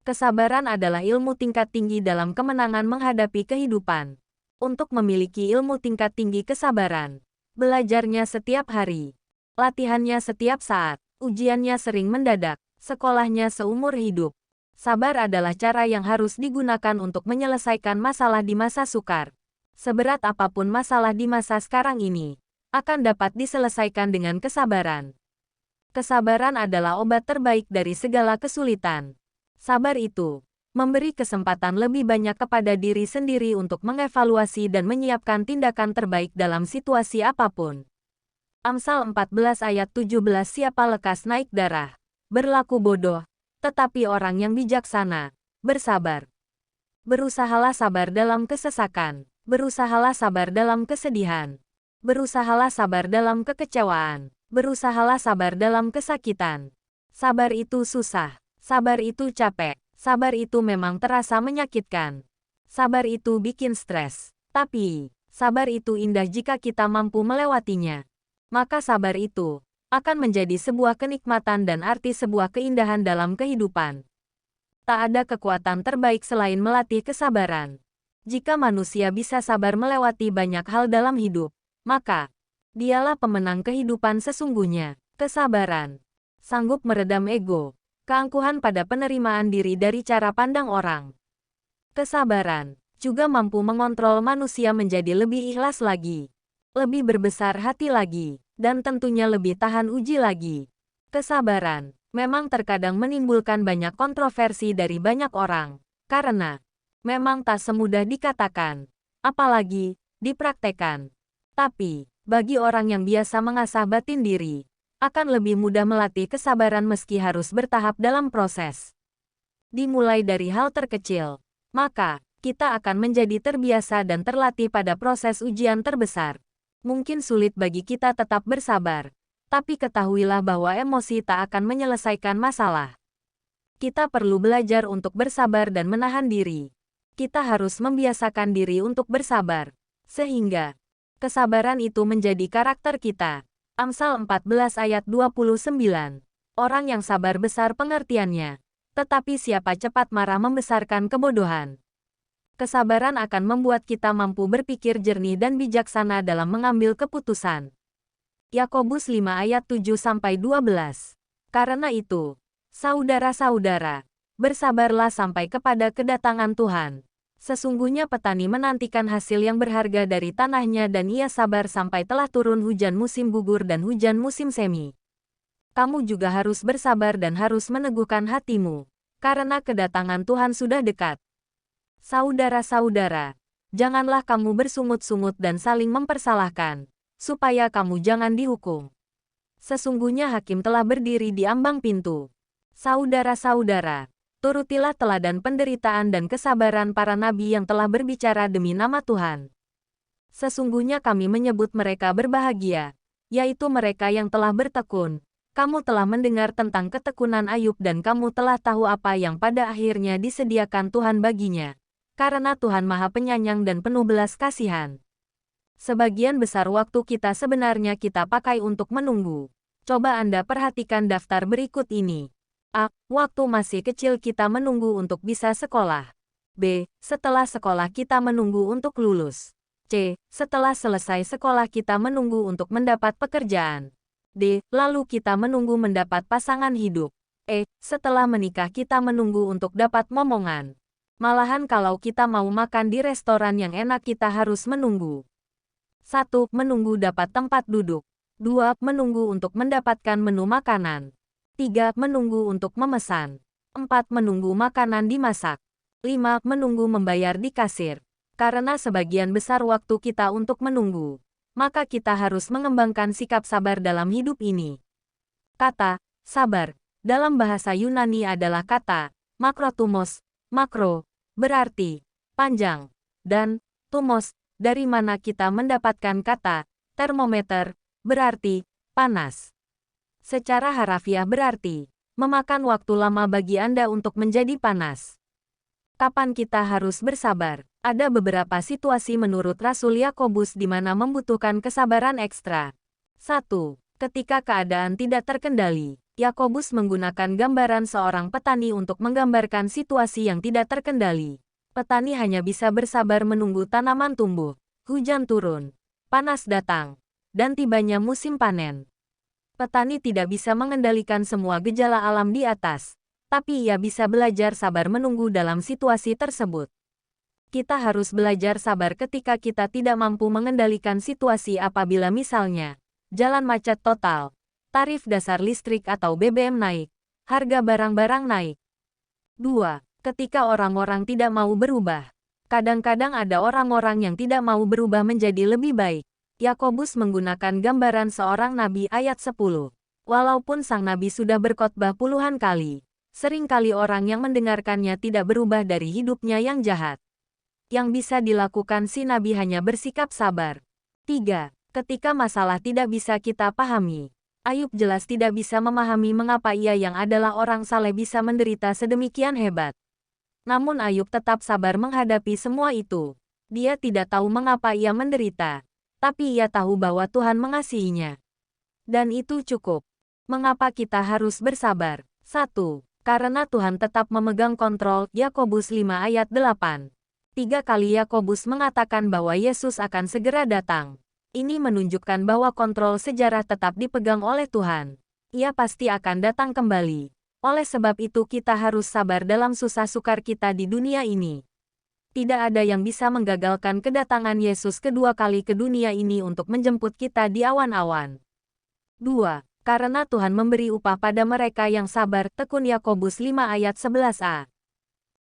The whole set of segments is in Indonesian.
Kesabaran adalah ilmu tingkat tinggi dalam kemenangan menghadapi kehidupan. Untuk memiliki ilmu tingkat tinggi kesabaran, belajarnya setiap hari, latihannya setiap saat, ujiannya sering mendadak, sekolahnya seumur hidup. Sabar adalah cara yang harus digunakan untuk menyelesaikan masalah di masa sukar. Seberat apapun masalah di masa sekarang ini, akan dapat diselesaikan dengan kesabaran. Kesabaran adalah obat terbaik dari segala kesulitan. Sabar itu memberi kesempatan lebih banyak kepada diri sendiri untuk mengevaluasi dan menyiapkan tindakan terbaik dalam situasi apapun. Amsal 14 ayat 17. Siapa lekas naik darah, berlaku bodoh, tetapi orang yang bijaksana, bersabar. Berusahalah sabar dalam kesesakan, berusahalah sabar dalam kesedihan, berusahalah sabar dalam kekecewaan, berusahalah sabar dalam kesakitan. Sabar itu susah, sabar itu capek, sabar itu memang terasa menyakitkan. Sabar itu bikin stres, tapi sabar itu indah jika kita mampu melewatinya. Maka sabar itu akan menjadi sebuah kenikmatan dan arti sebuah keindahan dalam kehidupan. Tak ada kekuatan terbaik selain melatih kesabaran. Jika manusia bisa sabar melewati banyak hal dalam hidup, maka dialah pemenang kehidupan sesungguhnya. Kesabaran sanggup meredam ego, keangkuhan pada penerimaan diri dari cara pandang orang. Kesabaran juga mampu mengontrol manusia menjadi lebih ikhlas lagi, lebih berbesar hati lagi, dan tentunya lebih tahan uji lagi. Kesabaran memang terkadang menimbulkan banyak kontroversi dari banyak orang, karena memang tak semudah dikatakan, apalagi dipraktekkan. Tapi, bagi orang yang biasa mengasah batin diri, akan lebih mudah melatih kesabaran meski harus bertahap dalam proses. Dimulai dari hal terkecil, maka kita akan menjadi terbiasa dan terlatih pada proses ujian terbesar. Mungkin sulit bagi kita tetap bersabar, tapi ketahuilah bahwa emosi tak akan menyelesaikan masalah. Kita perlu belajar untuk bersabar dan menahan diri. Kita harus membiasakan diri untuk bersabar, sehingga kesabaran itu menjadi karakter kita. Amsal 14 ayat 29. Orang yang sabar besar pengertiannya, tetapi siapa cepat marah membesarkan kebodohan. Kesabaran akan membuat kita mampu berpikir jernih dan bijaksana dalam mengambil keputusan. Yakobus 5 ayat 7-12. Karena itu, saudara-saudara, bersabarlah sampai kepada kedatangan Tuhan. Sesungguhnya petani menantikan hasil yang berharga dari tanahnya dan ia sabar sampai telah turun hujan musim gugur dan hujan musim semi. Kamu juga harus bersabar dan harus meneguhkan hatimu, karena kedatangan Tuhan sudah dekat. Saudara-saudara, janganlah kamu bersungut-sungut dan saling mempersalahkan, supaya kamu jangan dihukum. Sesungguhnya hakim telah berdiri di ambang pintu. Saudara-saudara, turutilah teladan penderitaan dan kesabaran para nabi yang telah berbicara demi nama Tuhan. Sesungguhnya kami menyebut mereka berbahagia, yaitu mereka yang telah bertekun. Kamu telah mendengar tentang ketekunan Ayub dan kamu telah tahu apa yang pada akhirnya disediakan Tuhan baginya. Karena Tuhan Maha Penyayang dan penuh belas kasihan. Sebagian besar waktu kita sebenarnya kita pakai untuk menunggu. Coba Anda perhatikan daftar berikut ini. A. Waktu masih kecil kita menunggu untuk bisa sekolah. B. Setelah sekolah kita menunggu untuk lulus. C. Setelah selesai sekolah kita menunggu untuk mendapat pekerjaan. D. Lalu kita menunggu mendapat pasangan hidup. E. Setelah menikah kita menunggu untuk dapat momongan. Malahan kalau kita mau makan di restoran yang enak kita harus menunggu. 1. Menunggu dapat tempat duduk. 2. Menunggu untuk mendapatkan menu makanan. 3. Menunggu untuk memesan. 4. Menunggu makanan dimasak. 5. Menunggu membayar di kasir. Karena sebagian besar waktu kita untuk menunggu, maka kita harus mengembangkan sikap sabar dalam hidup ini. Kata sabar dalam bahasa Yunani adalah kata makrotumos. Makro berarti panjang, dan tumos dari mana kita mendapatkan kata termometer berarti panas. Secara harafiah berarti memakan waktu lama bagi Anda untuk menjadi panas. Kapan kita harus bersabar? Ada beberapa situasi menurut Rasul Yakobus di mana membutuhkan kesabaran ekstra. 1. Ketika keadaan tidak terkendali. Yakobus menggunakan gambaran seorang petani untuk menggambarkan situasi yang tidak terkendali. Petani hanya bisa bersabar menunggu tanaman tumbuh, hujan turun, panas datang, dan tibanya musim panen. Petani tidak bisa mengendalikan semua gejala alam di atas, tapi ia bisa belajar sabar menunggu dalam situasi tersebut. Kita harus belajar sabar ketika kita tidak mampu mengendalikan situasi apabila misalnya, jalan macet total, tarif dasar listrik atau BBM naik, harga barang-barang naik. 2. Ketika orang-orang tidak mau berubah. Kadang-kadang ada orang-orang yang tidak mau berubah menjadi lebih baik. Yakobus menggunakan gambaran seorang nabi ayat 10. Walaupun sang nabi sudah berkhotbah puluhan kali, seringkali orang yang mendengarkannya tidak berubah dari hidupnya yang jahat. Yang bisa dilakukan si nabi hanya bersikap sabar. 3. Ketika masalah tidak bisa kita pahami. Ayub jelas tidak bisa memahami mengapa ia yang adalah orang saleh bisa menderita sedemikian hebat. Namun Ayub tetap sabar menghadapi semua itu. Dia tidak tahu mengapa ia menderita, tapi ia tahu bahwa Tuhan mengasihinya. Dan itu cukup. Mengapa kita harus bersabar? 1. Karena Tuhan tetap memegang kontrol. Yakobus 5 ayat 8. 3 kali Yakobus mengatakan bahwa Yesus akan segera datang. Ini menunjukkan bahwa kontrol sejarah tetap dipegang oleh Tuhan. Ia pasti akan datang kembali. Oleh sebab itu kita harus sabar dalam susah sukar kita di dunia ini. Tidak ada yang bisa menggagalkan kedatangan Yesus kedua kali ke dunia ini untuk menjemput kita di awan-awan. 2. Karena Tuhan memberi upah pada mereka yang sabar. Tekun Yakobus 5 ayat 11a.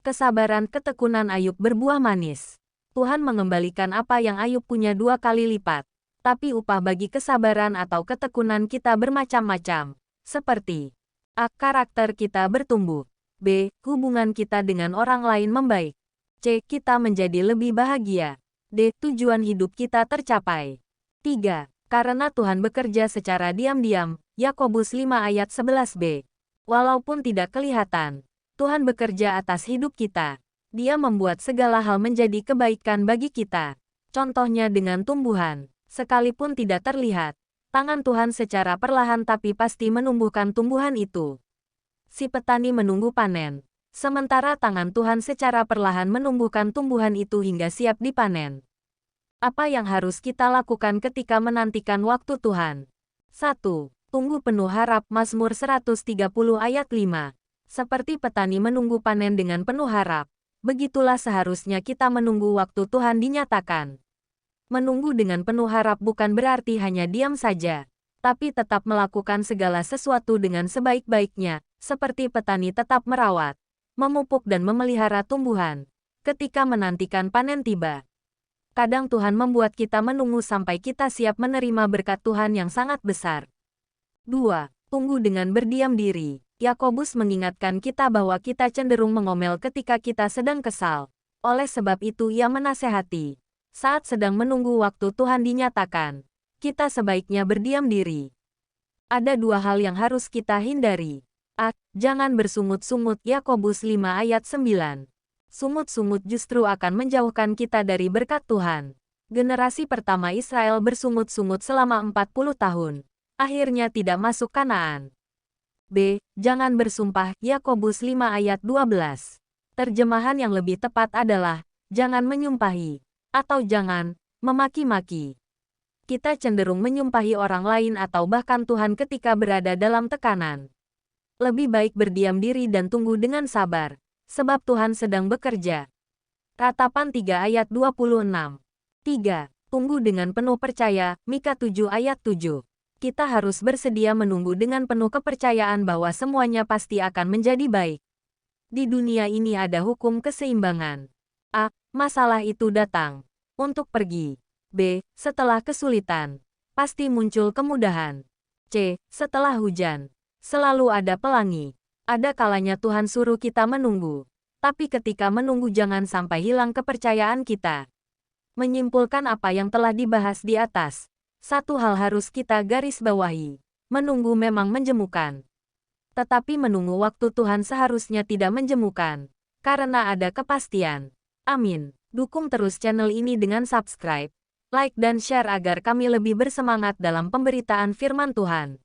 Kesabaran ketekunan Ayub berbuah manis. Tuhan mengembalikan apa yang Ayub punya 2 kali lipat. Tapi upah bagi kesabaran atau ketekunan kita bermacam-macam. Seperti A. Karakter kita bertumbuh. B. Hubungan kita dengan orang lain membaik. C. Kita menjadi lebih bahagia. D. Tujuan hidup kita tercapai. 3. Karena Tuhan bekerja secara diam-diam. Yakobus 5 ayat 11b. Walaupun tidak kelihatan, Tuhan bekerja atas hidup kita. Dia membuat segala hal menjadi kebaikan bagi kita. Contohnya dengan tumbuhan. Sekalipun tidak terlihat, tangan Tuhan secara perlahan tapi pasti menumbuhkan tumbuhan itu. Si petani menunggu panen, sementara tangan Tuhan secara perlahan menumbuhkan tumbuhan itu hingga siap dipanen. Apa yang harus kita lakukan ketika menantikan waktu Tuhan? 1. Tunggu penuh harap. Mazmur 130 ayat 5. Seperti petani menunggu panen dengan penuh harap, begitulah seharusnya kita menunggu waktu Tuhan dinyatakan. Menunggu dengan penuh harap bukan berarti hanya diam saja, tapi tetap melakukan segala sesuatu dengan sebaik-baiknya, seperti petani tetap merawat, memupuk dan memelihara tumbuhan, ketika menantikan panen tiba. Kadang Tuhan membuat kita menunggu sampai kita siap menerima berkat Tuhan yang sangat besar. 2. Tunggu dengan berdiam diri. Yakobus mengingatkan kita bahwa kita cenderung mengomel ketika kita sedang kesal. Oleh sebab itu ia menasehati. Saat sedang menunggu waktu Tuhan dinyatakan, kita sebaiknya berdiam diri. Ada 2 hal yang harus kita hindari. A. Jangan bersungut-sungut. Yakobus 5 ayat 9. Sungut-sungut justru akan menjauhkan kita dari berkat Tuhan. Generasi pertama Israel bersungut-sungut selama 40 tahun. Akhirnya tidak masuk Kanaan. B. Jangan bersumpah. Yakobus 5 ayat 12. Terjemahan yang lebih tepat adalah, jangan menyumpahi. Atau jangan memaki-maki. Kita cenderung menyumpahi orang lain atau bahkan Tuhan ketika berada dalam tekanan. Lebih baik berdiam diri dan tunggu dengan sabar, sebab Tuhan sedang bekerja. Ratapan 3 ayat 26. 3. Tunggu dengan penuh percaya. Mika 7 ayat 7. Kita harus bersedia menunggu dengan penuh kepercayaan bahwa semuanya pasti akan menjadi baik. Di dunia ini ada hukum keseimbangan. A. Masalah itu datang untuk pergi. B. Setelah kesulitan, pasti muncul kemudahan. C. Setelah hujan, selalu ada pelangi. Ada kalanya Tuhan suruh kita menunggu. Tapi ketika menunggu jangan sampai hilang kepercayaan kita. Menyimpulkan apa yang telah dibahas di atas, satu hal harus kita garis bawahi. Menunggu memang menjemukan. Tetapi menunggu waktu Tuhan seharusnya tidak menjemukan, karena ada kepastian. Amin. Dukung terus channel ini dengan subscribe, like dan share agar kami lebih bersemangat dalam pemberitaan firman Tuhan.